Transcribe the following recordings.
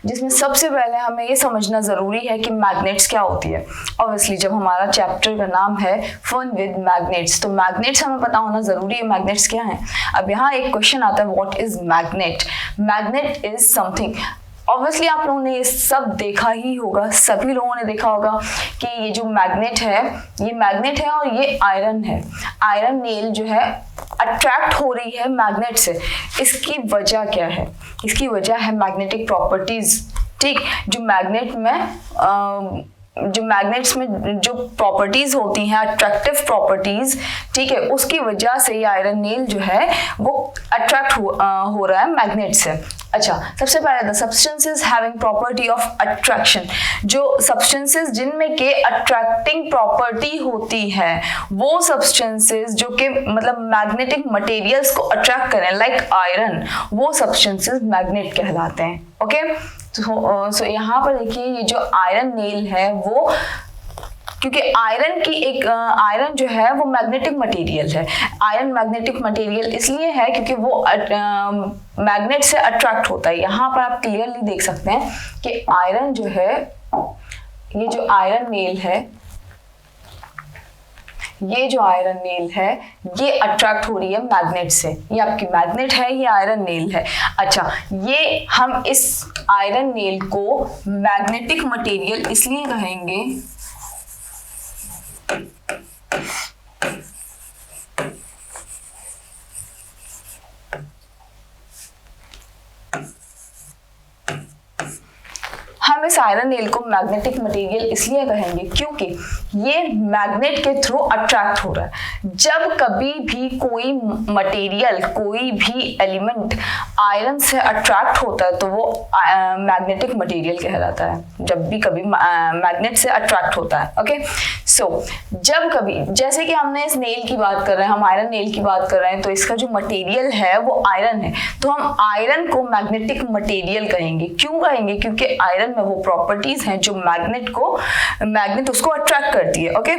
जिसमें सबसे पहले हमें ये समझना ज़रूरी है कि मैग्नेट्स क्या होती है। ऑब्वियसली जब हमारा चैप्टर का नाम है फन विद मैग्नेट्स, तो मैग्नेट्स हमें पता होना ज़रूरी है मैग्नेट्स क्या हैं। अब यहाँ एक क्वेश्चन आता है, what is magnet? Magnet is something, obviously आप लोगों ने ये सब देखा ही होगा, सभी लोगों ने देखा होगा कि ये जो मैग्नेट है, ये मैग्नेट है और ये आयरन है। आयरन नेल जो है अट्रैक्ट हो रही है मैग्नेट से। इसकी वजह क्या है? इसकी वजह है मैग्नेटिक प्रॉपर्टीज। ठीक, जो मैग्नेट्स में जो प्रॉपर्टीज होती हैं, अट्रैक्टिव प्रॉपर्टीज, ठीक है, उसकी वजह से ये आयरन नेल जो है वो अट्रैक्ट हो रहा है मैग्नेट से। अच्छा, सबसे पहले the substances having property of attraction, जो सब्सटेंसेस जिनमें के अट्रैक्टिंग प्रॉपर्टी होती है, वो सब्सटेंसेस जो कि मतलब मैग्नेटिक मटेरियल्स को अट्रैक्ट करें, लाइक आयरन, वो सब्सटेंसेस मैग्नेट कहलाते हैं। ओके, सो यहाँ पर देखिए ये जो आयरन नेल है वो, क्योंकि आयरन जो है वो मैग्नेटिक मटेरियल है। आयरन मैग्नेटिक मटेरियल इसलिए है क्योंकि वो मैग्नेट से अट्रैक्ट होता है। यहाँ पर आप क्लियरली देख सकते हैं कि आयरन जो है, ये जो आयरन नेल है, ये जो आयरन नेल है ये अट्रैक्ट हो रही है मैग्नेट से। ये आपकी मैग्नेट है, ये आयरन नेल है। अच्छा, ये हम इस आयरन नेल को मैग्नेटिक मटेरियल इसलिए कहेंगे हम इस आयरन नेल को मैग्नेटिक मटेरियल इसलिए कहेंगे क्योंकि ये मैग्नेट के थ्रू अट्रैक्ट हो रहा है। जब कभी भी कोई मटेरियल, कोई भी एलिमेंट आयरन से अट्रैक्ट होता है तो वो मैग्नेटिक मटेरियल कहलाता है, जब भी कभी मैग्नेट से अट्रैक्ट होता है। ओके, सो जब कभी, जैसे कि हमने इस नेल की बात कर रहे हैं, हम आयरन नेल की बात कर रहे हैं, तो इसका जो मटेरियल है वो आयरन है, तो हम आयरन को मैग्नेटिक मटेरियल कहेंगे। क्यों कहेंगे? क्योंकि आयरन में वो प्रॉपर्टीज हैं जो मैग्नेट उसको अट्रैक्ट करती है। ओके,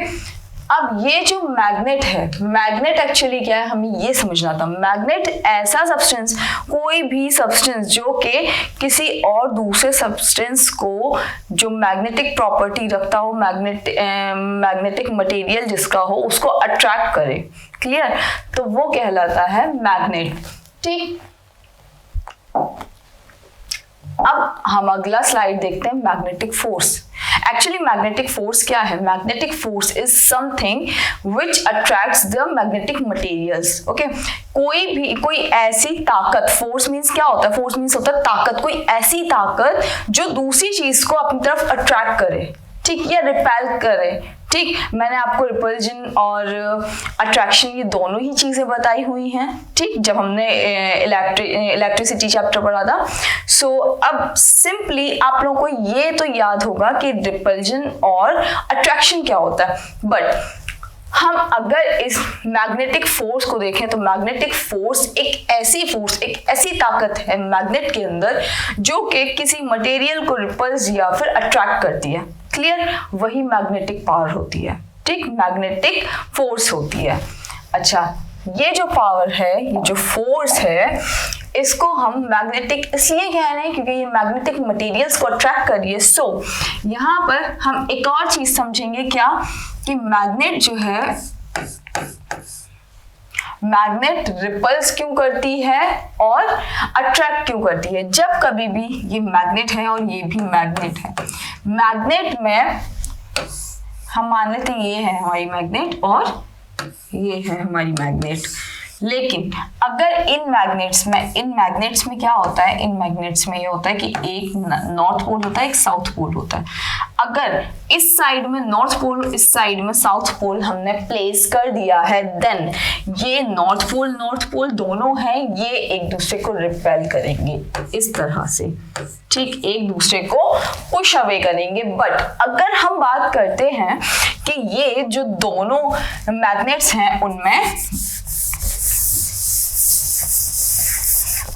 अब ये जो मैग्नेट है, मैग्नेट एक्चुअली क्या है हमें ये समझना था। मैग्नेट ऐसा सब्सटेंस, कोई भी सब्सटेंस जो कि किसी और दूसरे सब्सटेंस को जो मैग्नेटिक प्रॉपर्टी रखता हो, मैग्नेटिक मटेरियल जिसका हो, उसको अट्रैक्ट करे। क्लियर? तो वो कहलाता है मैग्नेट। ठीक, अब हम अगला स्लाइड देखते हैं, magnetic force. Actually magnetic force क्या है? Magnetic force is something which attracts the magnetic materials. Okay, कोई ऐसी ताकत, फोर्स मीन्स क्या होता है? फोर्स मीन्स होता है ताकत, कोई ऐसी ताकत जो दूसरी चीज को अपनी तरफ अट्रैक्ट करे, ठीक, या रिपेल करे। ठीक, मैंने आपको रिपल्जन और अट्रैक्शन ये दोनों ही चीजें बताई हुई हैं, ठीक, जब हमने इलेक्ट्रिसिटी चैप्टर पढ़ा था। सो अब सिंपली आप लोगों को ये तो याद होगा कि रिपल्जन और अट्रैक्शन क्या होता है, बट हम अगर इस मैग्नेटिक फोर्स को देखें तो मैग्नेटिक फोर्स एक ऐसी ताकत है मैग्नेट के अंदर जो कि किसी मटेरियल को रिपल्स या फिर अट्रैक्ट करती है। क्लियर? वही मैग्नेटिक पावर होती है। ठीक, मैग्नेटिक फोर्स होती है। अच्छा, ये जो पावर है, ये जो फोर्स है, इसको हम मैग्नेटिक इसलिए कह रहे हैं क्योंकि ये मैग्नेटिक मटेरियल्स को अट्रैक्ट कर रही है। सो यहाँ पर हम एक और चीज समझेंगे, क्या कि मैग्नेट जो है, मैग्नेट रिपल्स क्यों करती है और अट्रैक्ट क्यों करती है। जब कभी भी ये मैग्नेट है और ये भी मैग्नेट है, मैग्नेट में हम मान लेते हैं ये है हमारी मैग्नेट और ये है हमारी मैग्नेट, लेकिन अगर इन मैग्नेट्स में क्या होता है, इन मैग्नेट्स में ये होता है कि एक नॉर्थ पोल होता है, एक साउथ पोल होता है। अगर इस साइड में नॉर्थ पोल, इस साइड में साउथ पोल हमने प्लेस कर दिया है, देन ये नॉर्थ पोल दोनों हैं, ये एक दूसरे को रिपेल करेंगे इस तरह से। ठीक, एक दूसरे को पुश अवे करेंगे। बट अगर हम बात करते हैं कि ये जो दोनों मैग्नेट्स हैं उनमें,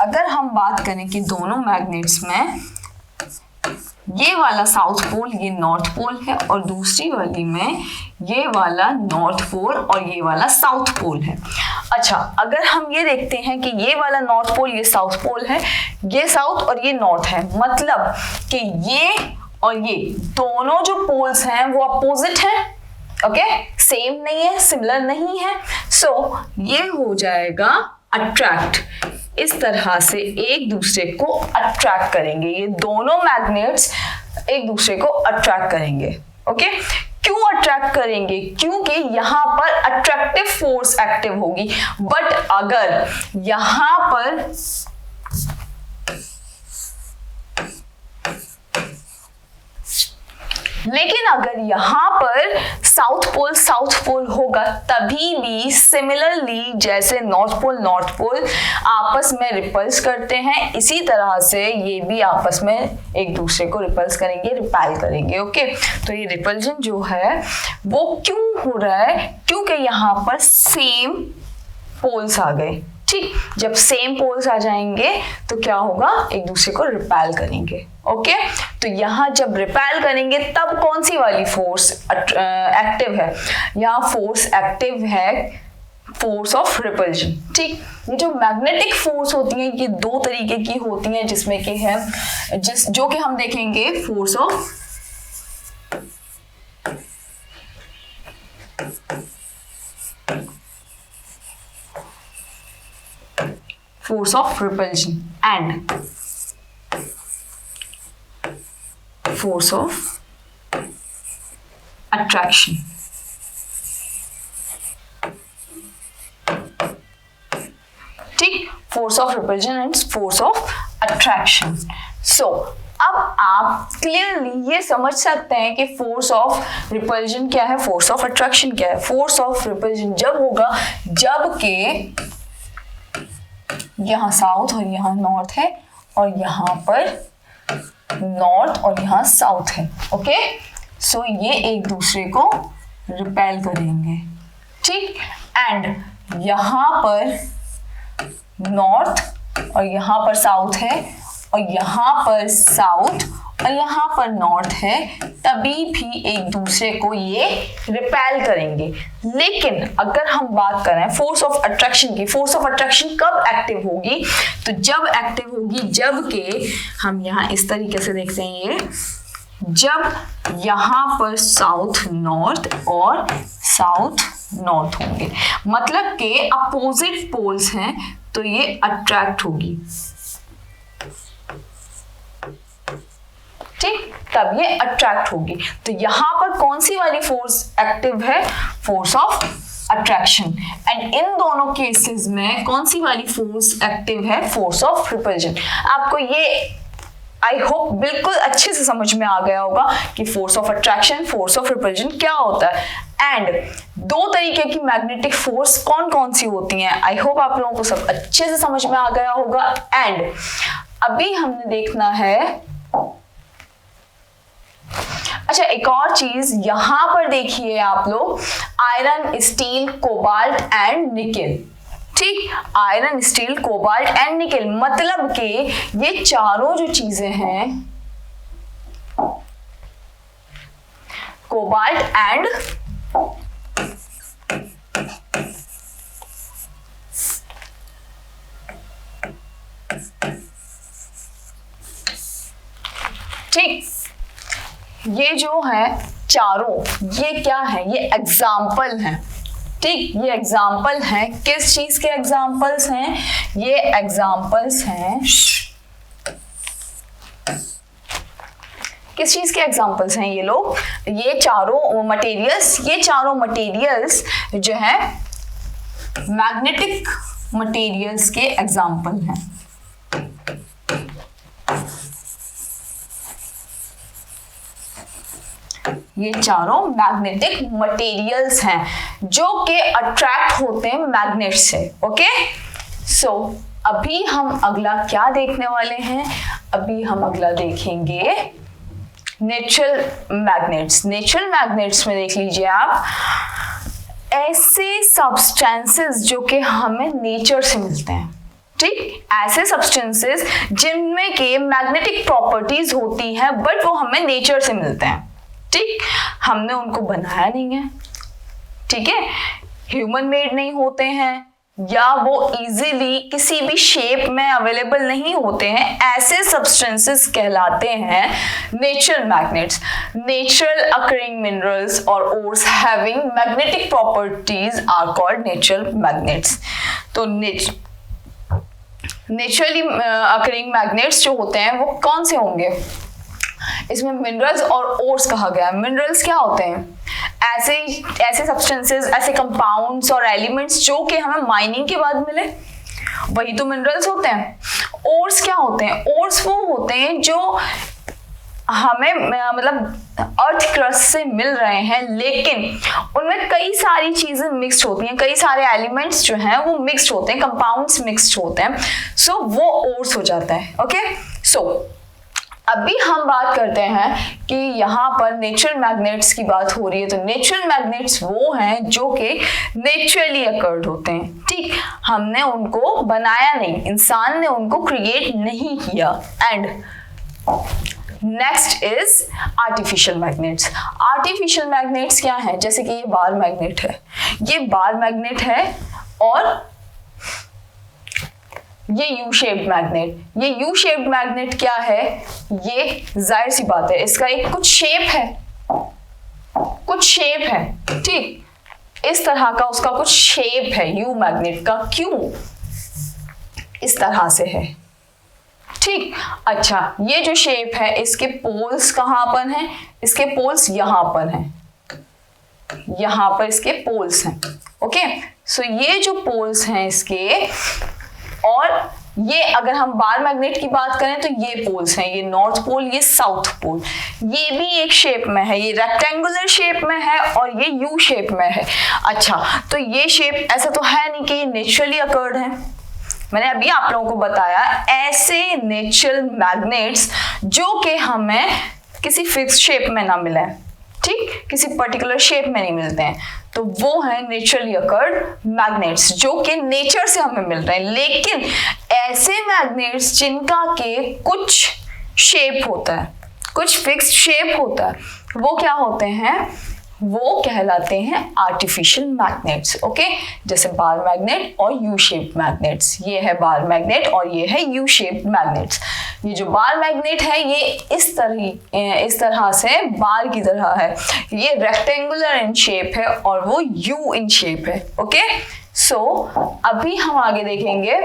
अगर हम बात करें कि दोनों मैग्नेट्स में ये वाला साउथ पोल, ये नॉर्थ पोल है, और दूसरी वाली में ये वाला नॉर्थ पोल और ये वाला साउथ पोल है। अच्छा, अगर हम ये देखते हैं कि ये वाला नॉर्थ पोल, ये साउथ पोल है, ये साउथ और ये नॉर्थ है, मतलब कि ये और ये दोनों जो पोल्स हैं वो अपोजिट हैं, ओके, सेम नहीं है, सिमिलर नहीं है। सो ये हो जाएगा अट्रैक्ट, इस तरह से एक दूसरे को अट्रैक्ट करेंगे, ये दोनों मैग्नेट्स एक दूसरे को अट्रैक्ट करेंगे, ओके। क्यों अट्रैक्ट करेंगे? क्योंकि यहाँ पर अट्रैक्टिव फोर्स एक्टिव होगी, बट अगर यहाँ पर लेकिन अगर यहाँ पर साउथ पोल होगा तभी भी सिमिलरली जैसे नॉर्थ पोल आपस में रिपल्स करते हैं, इसी तरह से ये भी आपस में एक दूसरे को रिपल्स करेंगे, रिपेल करेंगे, ओके। तो ये रिपल्जन जो है वो क्यों हो रहा है? क्योंकि यहाँ पर सेम पोल्स आ गए, ठीक। जब सेम पोल्स आ जाएंगे तो क्या होगा, एक दूसरे को रिपेल करेंगे, ओके। तो यहाँ जब रिपेल करेंगे तब कौन सी वाली फोर्स एक्टिव है? यहाँ फोर्स एक्टिव है फोर्स ऑफ रिपल्जन, ठीक। ये जो मैग्नेटिक फोर्स होती हैं ये दो तरीके की होती हैं, जिसमें कि है जो कि हम देखेंगे force of repulsion and force of attraction. ठीक, force of repulsion and force of attraction. So अब आप क्लियरली ये समझ सकते हैं कि फोर्स ऑफ रिपल्जन क्या है, फोर्स ऑफ अट्रैक्शन क्या है। फोर्स ऑफ रिपल्जन जब होगा जबकि यहाँ साउथ और यहाँ नॉर्थ है और यहाँ पर नॉर्थ और यहाँ साउथ है, ओके। सो ये एक दूसरे को रिपेल करेंगे, ठीक। एंड यहाँ पर नॉर्थ और यहाँ पर साउथ है और यहाँ पर साउथ और यहाँ पर नॉर्थ है, तभी भी एक दूसरे को ये रिपेल करेंगे। लेकिन अगर हम बात करें फोर्स ऑफ अट्रैक्शन की, फोर्स ऑफ अट्रैक्शन कब एक्टिव होगी? तो जब एक्टिव होगी जबकि हम यहाँ इस तरीके से देखते हैं, ये जब यहाँ पर साउथ नॉर्थ और साउथ नॉर्थ होंगे, मतलब कि अपोजिट पोल्स हैं, तो ये अट्रैक्ट होगी, ठीक, तब ये अट्रैक्ट होगी। तो यहाँ पर कौन सी वाली फोर्स एक्टिव है? Force of attraction. And in दोनों केसेस में कौन सी वाली फोर्स एक्टिव है? Force of repulsion. आपको ये आई होप बिल्कुल अच्छे से समझ में आ गया होगा कि force of attraction, force of repulsion क्या होता है। एंड दो तरीके की मैग्नेटिक फोर्स कौन कौन सी होती हैं, आई होप आप लोगों को सब अच्छे से समझ में आ गया होगा। एंड अभी हमने देखना है, अच्छा एक और चीज यहां पर देखिए आप लोग, iron, steel, cobalt and nickel, ठीक। Iron, steel, cobalt and nickel, मतलब कि ये चारों जो चीजें हैं, कोबाल्ट एंड ठीक, ये जो है चारों, ये क्या है? ये एग्जाम्पल हैं, ठीक। ये एग्जाम्पल हैं, किस चीज के एग्जाम्पल्स हैं? ये एग्जाम्पल्स हैं, किस चीज के एग्जाम्पल्स हैं ये लोग? ये चारों मटेरियल्स, ये चारों मटेरियल्स जो है मैग्नेटिक मटेरियल्स के एग्जाम्पल हैं। ये चारों मैग्नेटिक मटेरियल्स हैं जो कि अट्रैक्ट होते हैं मैग्नेट से, ओके। सो अभी हम अगला क्या देखने वाले हैं? अभी हम अगला देखेंगे नेचुरल मैग्नेट्स। नेचुरल मैग्नेट्स में देख लीजिए आप, ऐसे सब्सटेंसेस जो कि हमें नेचर से मिलते हैं, ठीक। ऐसे सब्सटेंसेस जिनमें के मैग्नेटिक प्रॉपर्टीज होती हैं बट वो हमें नेचर से मिलते हैं, ठीक। हमने उनको बनाया नहीं है, ठीक है, ह्यूमन मेड नहीं होते हैं या वो इजीली किसी भी शेप में अवेलेबल नहीं होते हैं, ऐसे सब्सटेंसेस कहलाते हैं natural magnets. Natural occurring minerals और ores having magnetic properties are called natural magnets. तो नेचुरली अकरिंग मैग्नेट्स जो होते हैं वो कौन से होंगे? इसमें मिनरल्स और ओर्स कहा गया है। मिनरल्स क्या होते हैं? ऐसे सब्सटेंसेस, ऐसे कंपाउंड्स और एलिमेंट्स जो कि हमें माइनिंग के बाद मिले, वही तो मिनरल्स होते हैं। ओर्स क्या होते हैं? ओर्स वो होते हैं जो हमें मतलब अर्थ क्रस्ट से मिल रहे हैं, लेकिन उनमें कई सारी चीजें मिक्स्ड होती हैं, कई सारे एलिमेंट्स जो हैं वो मिक्स्ड होते हैं, कंपाउंड्स मिक्स्ड होते हैं, सो वो ओर्स हो जाता है। ओके, सो अभी हम बात करते हैं कि यहाँ पर नेचुरल मैग्नेट्स की बात हो रही है। तो नेचुरल मैग्नेट्स वो हैं जो कि नेचुरली अकर्ड होते हैं, ठीक, हमने उनको बनाया नहीं, इंसान ने उनको क्रिएट नहीं किया। And next is artificial magnets. Artificial magnets क्या है? जैसे कि ये बार मैग्नेट है, ये बार मैग्नेट है, और ये यू शेप्ड मैग्नेट। ये यू शेप्ड मैग्नेट क्या है? ये जाहिर सी बात है, इसका एक कुछ शेप है, कुछ शेप है, ठीक, इस तरह का उसका कुछ शेप है यू मैग्नेट का। क्यों? इस तरह से है, ठीक। अच्छा, ये जो शेप है इसके पोल्स कहाँ पर हैं? इसके पोल्स यहाँ पर हैं, यहाँ पर इसके पोल्स हैं। ओके, सो ये जो पोल्स हैं इसके, और ये अगर हम बार मैग्नेट की बात करें तो ये पोल्स हैं, ये नॉर्थ पोल, ये साउथ पोल। ये भी एक शेप में है, ये रेक्टेंगुलर शेप में है और ये यू शेप में है। अच्छा, तो ये शेप ऐसा तो है नहीं कि ये नेचुरली अकर्ड है। मैंने अभी आप लोगों को बताया ऐसे नेचुरल मैग्नेट्स जो कि हमें किसी फिक्स शेप में ना मिले, ठीक, किसी पर्टिकुलर शेप में नहीं मिलते हैं, तो वो है नेचुरली अकर्ड मैग्नेट्स जो कि नेचर से हमें मिल रहे हैं। लेकिन ऐसे मैग्नेट्स जिनका के कुछ शेप होता है, कुछ फिक्स्ड शेप होता है, वो क्या होते हैं? वो कहलाते हैं आर्टिफिशियल मैग्नेट्स। ओके, जैसे बार मैग्नेट और यू शेप मैग्नेट्स। ये है बार मैग्नेट और ये है यू शेप मैग्नेट्स। ये जो बार मैग्नेट है ये इस तरह से बार की तरह है, ये रेक्टेंगुलर इन शेप है और वो यू इन शेप है। ओके, सो अभी हम आगे देखेंगे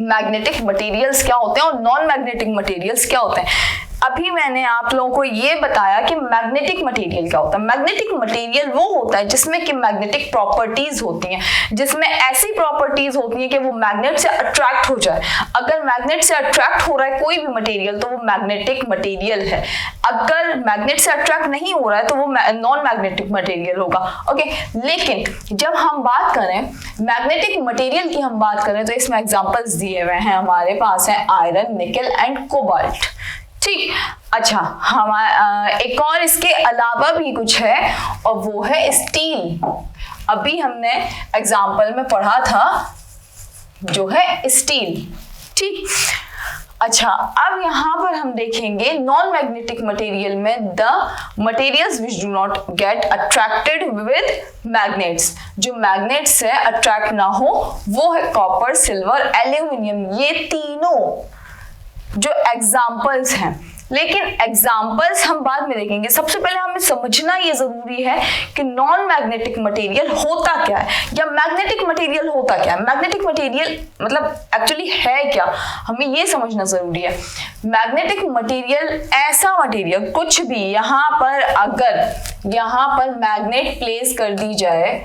मैग्नेटिक मटेरियल्स क्या होते हैं और नॉन मैग्नेटिक मटेरियल्स क्या होते हैं। अभी मैंने आप लोगों को ये बताया कि मैग्नेटिक मटेरियल क्या होता है। मैग्नेटिक मटेरियल वो होता है जिसमें कि मैग्नेटिक प्रॉपर्टीज होती हैं, जिसमें ऐसी प्रॉपर्टीज होती हैं कि वो मैग्नेट से अट्रैक्ट हो जाए। अगर मैग्नेट से अट्रैक्ट हो रहा है कोई भी मटेरियल तो वो मैग्नेटिक मटेरियल है। अगर मैग्नेट से अट्रैक्ट नहीं हो रहा है तो वो नॉन मैग्नेटिक मटेरियल होगा। ओके, लेकिन जब हम बात करें मैग्नेटिक मटेरियल की, हम बात करें तो इसमें एग्जांपल्स दिए हुए हैं हमारे पास है आयरन, निकल एंड कोबाल्ट, ठीक। अच्छा, हमारा एक और इसके अलावा भी कुछ है और वो है स्टील। अभी हमने एग्जाम्पल में पढ़ा था जो है स्टील, ठीक। अच्छा, अब यहाँ पर हम देखेंगे नॉन मैग्नेटिक मटेरियल में the materials which do not get attracted with magnets. जो मैग्नेट्स से अट्रैक्ट ना हो वो है कॉपर, सिल्वर, एल्यूमिनियम। ये तीनों जो एग्जाम्पल्स हैं, लेकिन एग्जाम्पल्स हम बाद में देखेंगे। सबसे पहले हमें समझना ये जरूरी है कि नॉन मैग्नेटिक मटेरियल होता क्या है या मैग्नेटिक मटेरियल होता क्या है। मैग्नेटिक मटेरियल मतलब एक्चुअली है क्या, हमें ये समझना जरूरी है। मैग्नेटिक मटेरियल ऐसा मटेरियल, कुछ भी यहाँ पर अगर यहाँ पर मैग्नेट प्लेस कर दी जाए,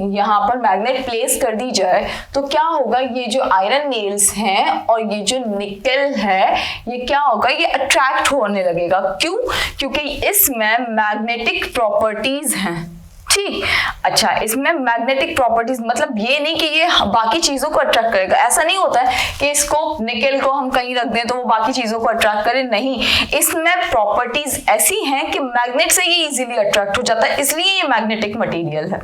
यहाँ पर मैग्नेट प्लेस कर दी जाए तो क्या होगा? ये जो आयरन नेल्स हैं और ये जो निकल है ये क्या होगा? ये अट्रैक्ट होने लगेगा। क्यों? क्योंकि इसमें मैग्नेटिक प्रॉपर्टीज हैं, ठीक। अच्छा, इसमें मैग्नेटिक प्रॉपर्टीज मतलब ये नहीं कि ये बाकी चीजों को अट्रैक्ट करेगा। ऐसा नहीं होता है कि इसको निकल को हम कहीं रख दें तो वो बाकी चीजों को अट्रैक्ट करे, नहीं। इसमें प्रॉपर्टीज ऐसी हैं कि मैग्नेट से ये इजीली अट्रैक्ट हो जाता है, इसलिए ये मैग्नेटिक मटेरियल है।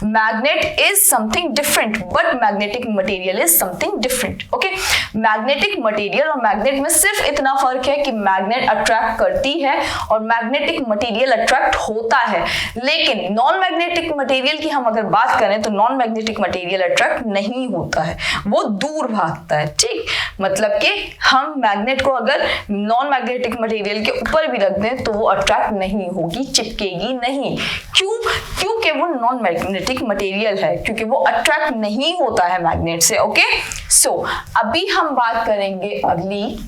Magnet is something different but magnetic material is something different. Okay, magnetic material और मैग्नेट में सिर्फ इतना फर्क है कि मैग्नेट अट्रैक्ट करती है और मैग्नेटिक मटेरियल अट्रैक्ट होता है। लेकिन नॉन मैग्नेटिक मैग्नेटिक मटेरियल की हम अगर बात करें तो नॉन मैग्नेटिक मटेरियल अट्रैक्ट नहीं होता है, वो दूर भागता है। ठीक, मतलब कि हम मैग्नेट को अगर नॉन मैग्नेटिक मटेरियल के ऊपर भी रख दें तो वो अट्रैक्ट नहीं होगी, चिपकेगी नहीं। क्यों? क्योंकि वो नॉन मैग्नेटिक मटेरियल है, क्योंकि वो अट्रैक्ट नहीं होता है मैग्नेट से। ओके, सो अभी हम बात करेंगे अगली,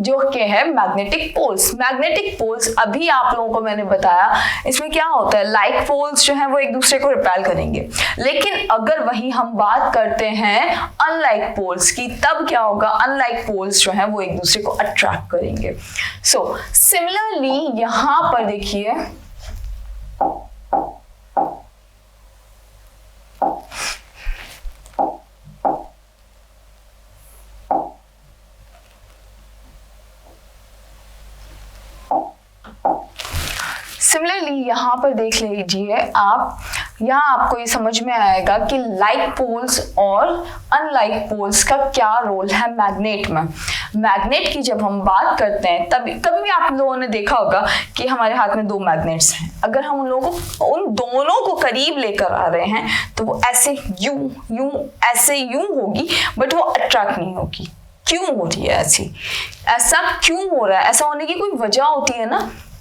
जो कि है मैग्नेटिक पोल्स। मैग्नेटिक पोल्स अभी आप लोगों को मैंने बताया, इसमें क्या होता है, लाइक पोल्स जो है वो एक दूसरे को रिपेल करेंगे, लेकिन अगर वही हम बात करते हैं अनलाइक पोल्स की, तब क्या होगा, अनलाइक पोल्स जो है वो एक दूसरे को अट्रैक्ट करेंगे। सो सिमिलरली यहां पर देखिए, सिमिलरली यहाँ पर देख लीजिए आप, यहाँ आपको ये समझ में आएगा कि लाइक पोल्स और अनलाइक पोल्स का क्या रोल है मैग्नेट में। मैग्नेट की जब हम बात करते हैं, तभी कभी भी आप लोगों ने देखा होगा कि हमारे हाथ में दो मैग्नेट्स हैं, अगर हम उन दोनों को करीब लेकर आ रहे हैं तो वो ऐसे यूं ऐसे यूं होगी, बट वो अट्रैक्ट नहीं होगी। क्यों हो रही है ऐसा क्यों हो रहा है? ऐसा होने की कोई वजह होती है ना।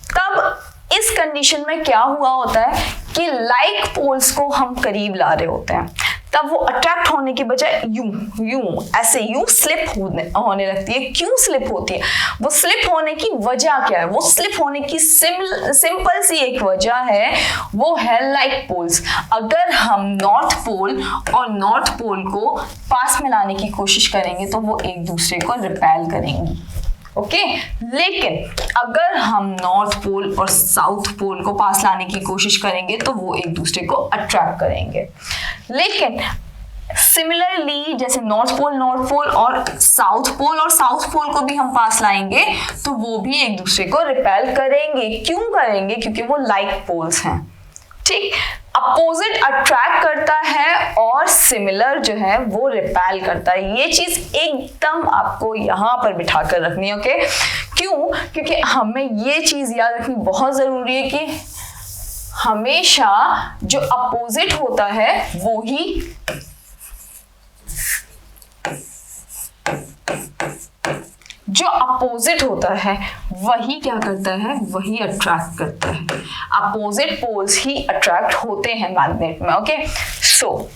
तब इस कंडीशन में क्या हुआ होता है कि लाइक पोल्स को हम करीब ला रहे होते हैं, तब वो अट्रैक्ट होने की बजाय यूं स्लिप होने लगती है। क्यों स्लिप होती है? वो स्लिप होने की वजह क्या है? वो स्लिप होने की सिंपल सी एक वजह है, वो है लाइक पोल्स। अगर हम नॉर्थ पोल और नॉर्थ पोल को पास में लाने की कोशिश करेंगे तो वो एक दूसरे को रिपेल करेंगी। ओके, लेकिन अगर हम नॉर्थ पोल और साउथ पोल को पास लाने की कोशिश करेंगे तो वो एक दूसरे को अट्रैक्ट करेंगे। लेकिन सिमिलरली जैसे नॉर्थ पोल और साउथ पोल को भी हम पास लाएंगे तो वो भी एक दूसरे को रिपेल करेंगे। क्यों करेंगे? क्योंकि वो लाइक पोल्स हैं। ठीक, अपोजिट अट्रैक्ट करता है और सिमिलर जो है वो रिपेल करता है। ये चीज एकदम आपको यहां पर बिठा कर रखनी है। ओके, क्यों? क्योंकि हमें ये चीज याद रखनी बहुत जरूरी है कि हमेशा जो अपोजिट होता है वो ही वही क्या करता है, वही अट्रैक्ट करता है। अपोजिट पोल्स ही अट्रैक्ट होते हैं मैग्नेट में। ओके, सो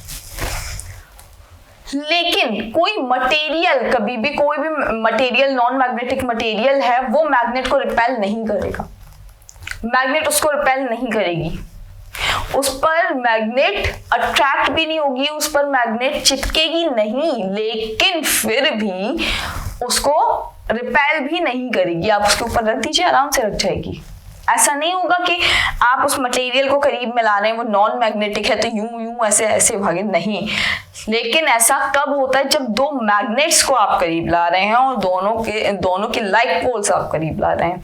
लेकिन कोई मटेरियल, कभी भी कोई भी मटेरियल, नॉन मैग्नेटिक मटेरियल है, वो मैग्नेट को रिपेल नहीं करेगा। मैग्नेट उसको रिपेल नहीं करेगी, उस पर मैग्नेट अट्रैक्ट भी नहीं होगी, उस पर मैग्नेट चिपकेगी नहीं, लेकिन फिर भी उसको रिपेल भी नहीं करेगी। आप उसके ऊपर रख दीजिए, आराम से रख जाएगी। ऐसा नहीं होगा कि आप उस मटेरियल को करीब में ला रहे हैं, वो नॉन मैग्नेटिक है तो यूं ऐसे भागे, नहीं। लेकिन ऐसा कब होता है? जब दो मैग्नेट्स को आप करीब ला रहे हैं और दोनों के लाइक पोल्स आप करीब ला रहे हैं,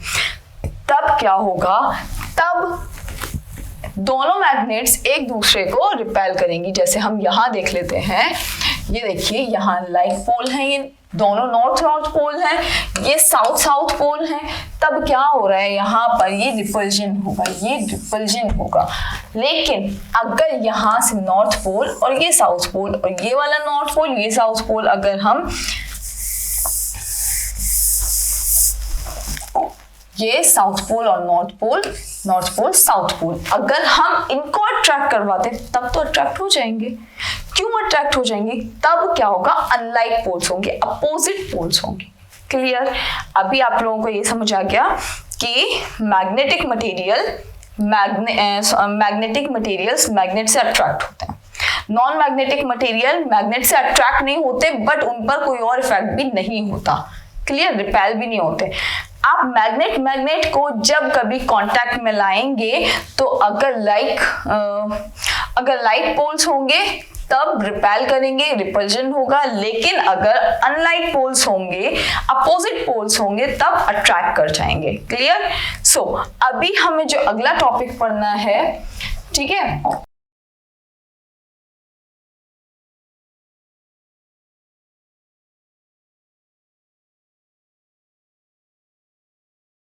तब क्या होगा? तब दोनों मैग्नेट्स एक दूसरे को रिपेल करेंगी। जैसे हम यहाँ देख लेते हैं, ये देखिए यहाँ लाइक पोल है, ये दोनों नॉर्थ पोल हैं, ये साउथ पोल हैं। तब क्या हो रहा है यहाँ पर? ये रिपल्जन होगा। लेकिन अगर यहाँ से नॉर्थ पोल और ये साउथ पोल और ये वाला नॉर्थ पोल, ये साउथ पोल, अगर हम ये साउथ पोल और नॉर्थ पोल साउथ पोल, अगर हम इनको अट्रैक्ट करवाते तब तो अट्रैक्ट हो जाएंगे। क्यों अट्रैक्ट हो जाएंगे? तब क्या होगा? अनलाइक पोल्स होंगे, अपोजिट पोल्स होंगे। क्लियर? अभी आप लोगों को ये समझ आ गया कि मैग्नेटिक मटेरियल्स मैग्नेट से अट्रैक्ट होते हैं, नॉन मैग्नेटिक मटेरियल मैग्नेट से अट्रैक्ट नहीं होते, बट उन पर कोई और इफेक्ट भी नहीं होता। क्लियर? रिपेल भी नहीं होते। आप मैग्नेट को जब कभी कांटेक्ट में लाएंगे तो अगर लाइक पोल्स होंगे तब रिपेल करेंगे, रिपल्जन होगा। लेकिन अगर अनलाइक पोल्स होंगे, अपोजिट पोल्स होंगे, तब अट्रैक्ट कर जाएंगे। क्लियर? सो अभी हमें जो अगला टॉपिक पढ़ना है, ठीक है,